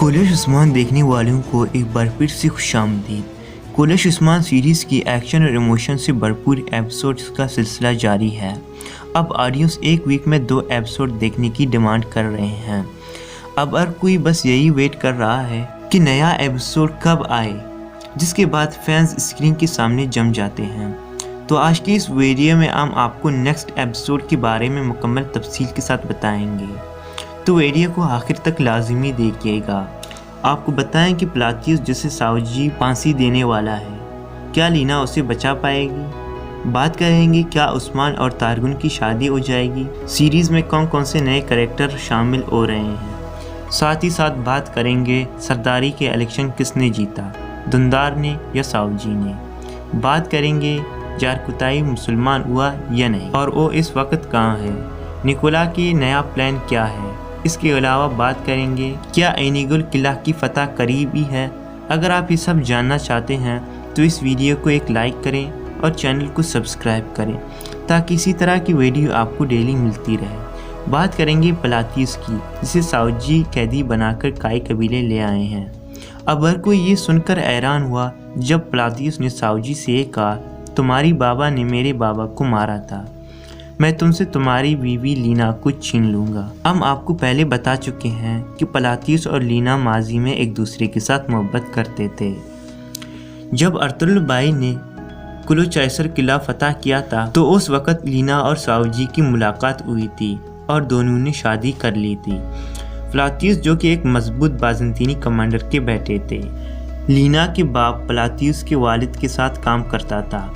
कोलश उस्मान देखने वालों को एक बार फिर से खुशामदीद। कोलश उस्मान सीरीज़ की एक्शन और इमोशन से भरपूर एपिसोड्स का सिलसिला जारी है। अब ऑडियंस एक वीक में 2 एपिसोड देखने की डिमांड कर रहे हैं। अब हर कोई बस यही वेट कर रहा है कि नया एपिसोड कब आए, जिसके बाद फैंस स्क्रीन के सामने जम जाते हैं। तो आज की इस वीडियो में हम आपको नेक्स्ट एपिसोड के बारे में मुकम्मल तफसील के साथ बताएंगे, तो वीडियो को आखिर तक लाजमी देखिएगा। आपको बताएं कि प्लातियस जिसे सावजी फांसी देने वाला है, क्या लीना उसे बचा पाएगी। बात करेंगे क्या उस्मान और तारगुन की शादी हो जाएगी। सीरीज़ में कौन कौन से नए कैरेक्टर शामिल हो रहे हैं। साथ ही साथ बात करेंगे सरदारी के इलेक्शन किसने जीता, दुंदार ने या सावजी ने। बात करेंगे जारकुताई मुसलमान हुआ या नहीं, और वो इस वक्त कहाँ है। निकोला की नया प्लान क्या है। इसके अलावा बात करेंगे क्या एनिगुल किला की फतह करीब ही है। अगर आप ये सब जानना चाहते हैं तो इस वीडियो को एक लाइक करें और चैनल को सब्सक्राइब करें, ताकि इसी तरह की वीडियो आपको डेली मिलती रहे। बात करेंगे प्लातियस की, जिसे सावजी कैदी बनाकर काई कबीले ले आए हैं। अब हर कोई ये सुनकर हैरान हुआ जब प्लातियस ने सावजी से ये कहा, तुम्हारी बाबा ने मेरे बाबा को मारा था, मैं तुमसे तुम्हारी बीवी लीना को छीन लूँगा। हम आपको पहले बता चुके हैं कि प्लातियस और लीना माजी में एक दूसरे के साथ मोहब्बत करते थे। जब अर्तुगरुल भाई ने कुलुचैसर किला फतह किया था तो उस वक़्त लीना और सावजी की मुलाकात हुई थी और दोनों ने शादी कर ली थी। प्लातियस जो कि एक मजबूत बाज़ंतीनी कमांडर के बेटे थे। लीना के बाप प्लातियस के वालिद के साथ काम करता था।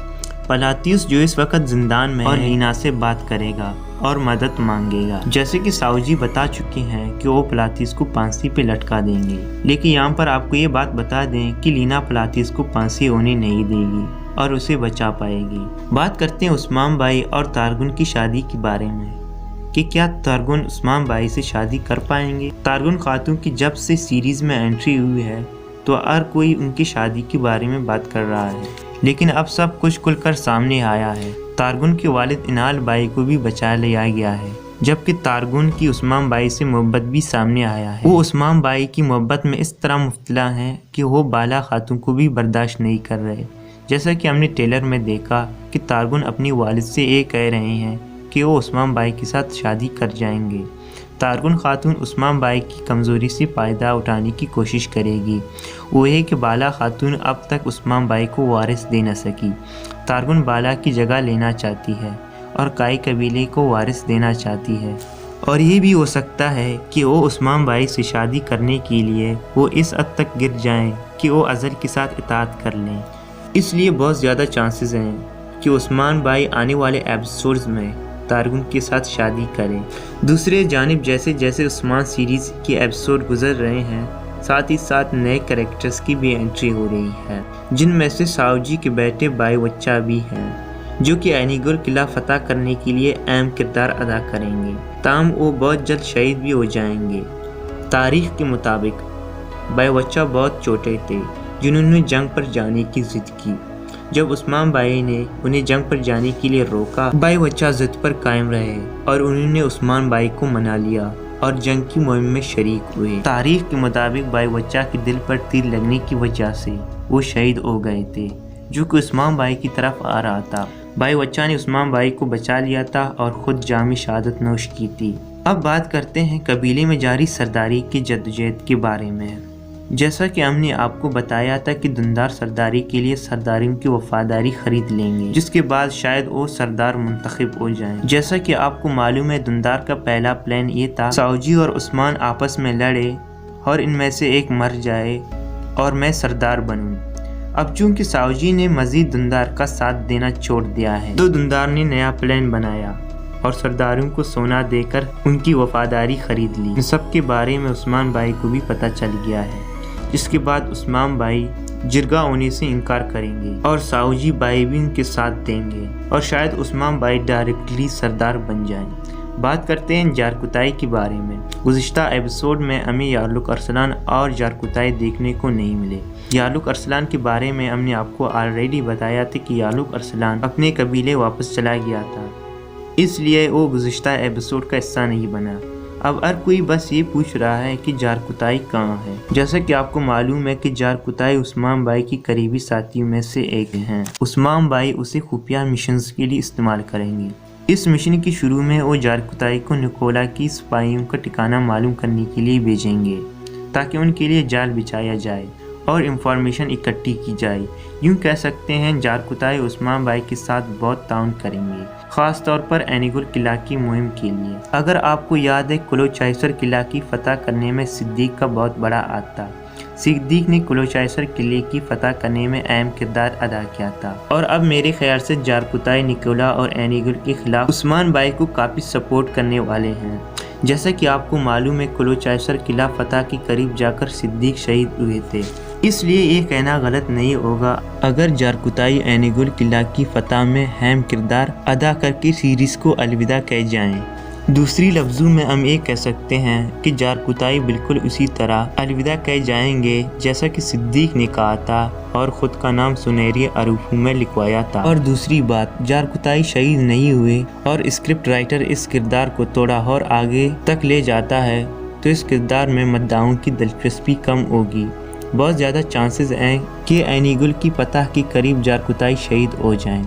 प्लातियस जो इस वक्त जिंदान में और लीना से बात करेगा और मदद मांगेगा। जैसे कि सावजी बता चुके हैं कि वो प्लातियस को फांसी पे लटका देंगे, लेकिन यहाँ पर आपको ये बात बता दें कि लीना प्लातियस को फांसी होने नहीं देगी और उसे बचा पाएगी। बात करते हैं उस्मान भाई और तारगुन की शादी के बारे में कि क्या तारगुन उस्मान भाई से शादी कर पाएंगे। तारगुन खातून की जब से सीरीज़ में एंट्री हुई है तो हर कोई उनकी शादी के बारे में बात कर रहा है, लेकिन अब सब कुछ खुलकर सामने आया है। तारगुन के वालिद इनाल भाई को भी बचा लिया गया है, जबकि तारगुन की उस्मान भाई से मोहब्बत भी सामने आया है। वो उस्मान भाई की मोहब्बत में इस तरह मुब्तला हैं कि वो बाला खातून को भी बर्दाश्त नहीं कर रहे। जैसा कि हमने ट्रेलर में देखा कि तारगुन अपनी वालिद से ये कह रहे हैं कि वो उस्मान भाई के साथ शादी कर जाएंगे। तारगुन खातून उस्मान भाई की कमज़ोरी से फ़ायदा उठाने की कोशिश करेगी। वो है कि बाला खातून अब तक उस्मान भाई को वारिस दे न सकी। तारगुन बाला की जगह लेना चाहती है और काई कबीले को वारिस देना चाहती है, और ये भी हो सकता है कि वो उस्मान भाई से शादी करने के लिए वो इस हद तक गिर जाएं कि वो अज़र के साथ इताअत कर लें। इसलिए बहुत ज़्यादा चांसेस हैं कि उस्मान भाई आने वाले एपिसोड्स में तारगुन के साथ शादी करें। दूसरे जानिब जैसे जैसे उस्मान सीरीज़ के एपिसोड गुजर रहे हैं, साथ ही साथ नए कैरेक्टर्स की भी एंट्री हो रही है, जिनमें से सावजी के बेटे बाई बच्चा भी हैं, जो कि एनिगुल किला फतह करने के लिए अहम किरदार अदा करेंगे। ताहम वो बहुत जल्द शहीद भी हो जाएंगे। तारीख के मुताबिक बाई बच्चा बहुत छोटे थे जिन्होंने जंग पर जाने की ज़िद की। जब उस्मान भाई ने उन्हें जंग पर जाने के लिए रोका, बाई बच्चा जिद पर कायम रहे और उन्होंने उस्मान भाई को मना लिया और जंग की मुहिम में शरीक हुए। तारीख के मुताबिक बाई बच्चा के दिल पर तीर लगने की वजह से वो शहीद हो गए थे, जो कि उस्मान भाई की तरफ आ रहा था। बाई बच्चा ने उस्मान भाई को बचा लिया था और खुद जामी शहादत नोश की थी। अब बात करते हैं कबीले में जारी सरदारी की जद्दोजहद के बारे में। जैसा कि हमने आपको बताया था कि दुंदार सरदारी के लिए सरदारियों की वफादारी खरीद लेंगे, जिसके बाद शायद वो सरदार मुंतखब हो जाएं। जैसा कि आपको मालूम है, दुंदार का पहला प्लान ये था सावजी और उस्मान आपस में लड़े और इनमें से एक मर जाए और मैं सरदार बनूं। अब चूंकि सावजी ने मजीद दुंदार का साथ देना छोड़ दिया है, तो दुंदार ने नया प्लान बनाया और सरदारों को सोना देकर उनकी वफादारी खरीद ली। इन सब के बारे में उस्मान भाई को भी पता चल गया है, जिसके बाद उस्मान भाई जिरगा होने से इनकार करेंगे और सावजी भाई भी उनके साथ देंगे और शायद उस्मान भाई डायरेक्टली सरदार बन जाएं। बात करते हैं जारकुताई के बारे में। गुज़िश्ता एपिसोड में हमें यालुक अरसलान और जारकुताई देखने को नहीं मिले। यालुक अरसलान के बारे में हमने आपको ऑलरेडी बताया था कि यालुक अरसलान अपने कबीले वापस चला गया था, इसलिए वो गुज़िश्ता एपिसोड का हिस्सा नहीं बना। अब हर कोई बस ये पूछ रहा है कि जारकुताई कहाँ है। जैसा कि आपको मालूम है कि जारकुताई उस्मान बाई की करीबी साथियों में से एक हैं। उस्मान बाई उसे खुफिया मिशंस के लिए इस्तेमाल करेंगे। इस मिशन के शुरू में वो जारकुताई को निकोला की सिपाहियों का ठिकाना मालूम करने के लिए भेजेंगे ताकि उनके लिए जाल बिछाया जाए और इंफॉर्मेशन इकट्ठी की जाए। यूँ कह सकते हैं जारकुताई उस्मान बाई के साथ बहुत ताउन करेंगे, ख़ास तौर पर एनीगुल किला की मुहिम के लिए। अगर आपको याद है, क्लोचाइसर किला की फतह करने में सिद्दीक का बहुत बड़ा हाथ था। सिद्दीक ने क्लोचाइसर किले की फतह करने में अहम किरदार अदा किया था और अब मेरे ख्याल से जारकुताई निकोला और एनीगुल के खिलाफ उस्मान बाई को काफ़ी सपोर्ट करने वाले हैं। जैसा कि आपको मालूम है, क्लोचाइसर किला फतह के करीब जाकर सिद्दीक शहीद हुए थे, इसलिए ये कहना गलत नहीं होगा अगर जारकुताई एनीगुल किला की फतह में अहम किरदार अदा करके सीरीज़ को अलविदा कह जाएं। दूसरी लफ्ज़ों में हम ये कह सकते हैं कि जारकुताई बिल्कुल उसी तरह अलविदा कह जाएंगे जैसा कि सिद्दीक ने कहा था और ख़ुद का नाम सुनहरी अरूफों में लिखवाया था। और दूसरी बात, जारकुताई शहीद नहीं हुए और स्क्रिप्ट राइटर इस किरदार को थोड़ा और आगे तक ले जाता है तो इस किरदार में मद्दाओं की दिलचस्पी कम होगी। बहुत ज़्यादा चांसेस हैं कि एनीगुल की फतह के करीब जारकुताई शहीद हो जाएं।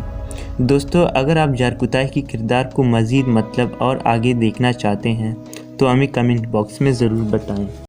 दोस्तों, अगर आप जारकुताई की किरदार को मज़ीद मतलब और आगे देखना चाहते हैं तो हमें कमेंट बॉक्स में ज़रूर बताएं।